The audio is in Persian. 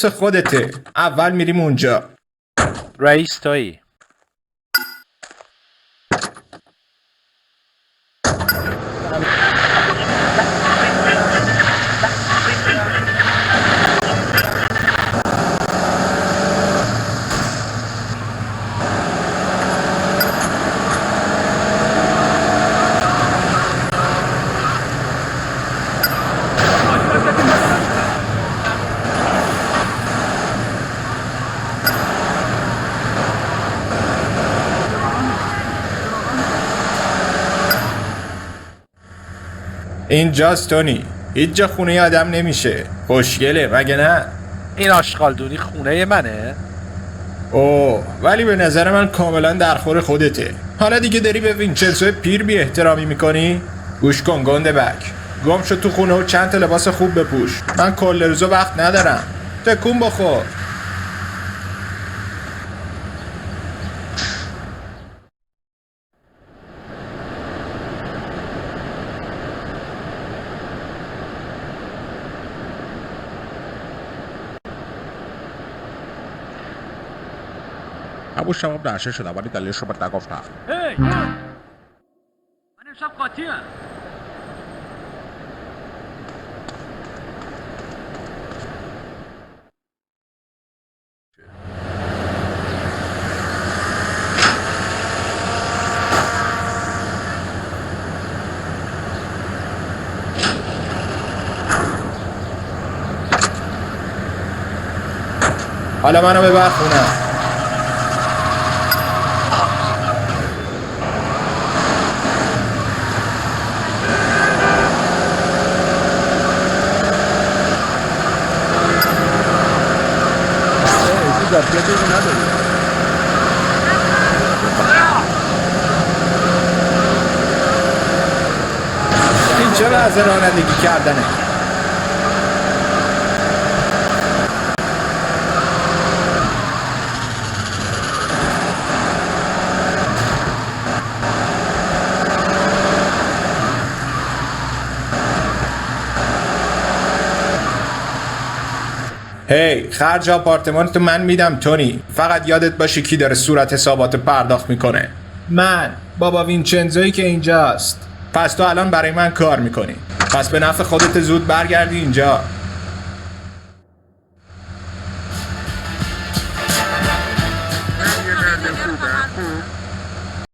خودته. اول میریم اونجا. رئیس تویی. اینجاست تونی. هیچ جا خونه آدم نمیشه. خوشگله مگه نه؟ این آشغالدونی خونه منه؟ اوه، ولی به نظر من کاملا در خور خودته. حالا دیگه داری به وینچنزو پیر بی احترامی میکنی؟ گوش کن گنده بک، گم شو تو خونه و چند تا لباس خوب بپوش. من کل روزو وقت ندارم. تکون بخور. ابو شباب نشه شدم ولی دلیلش رو بهت نگفتم. من امشب قاطیم. حالا منو ببر خونه. این چه وضع رانندگی کردنه؟ هی، خرج آپارتمانتو من میدم تونی. فقط یادت باشه کی داره صورت حسابات پرداخت میکنه. من، بابا وینچنزویی که اینجاست. پس تو الان برای من کار میکنی. پس به نفع خودت زود برگردی اینجا.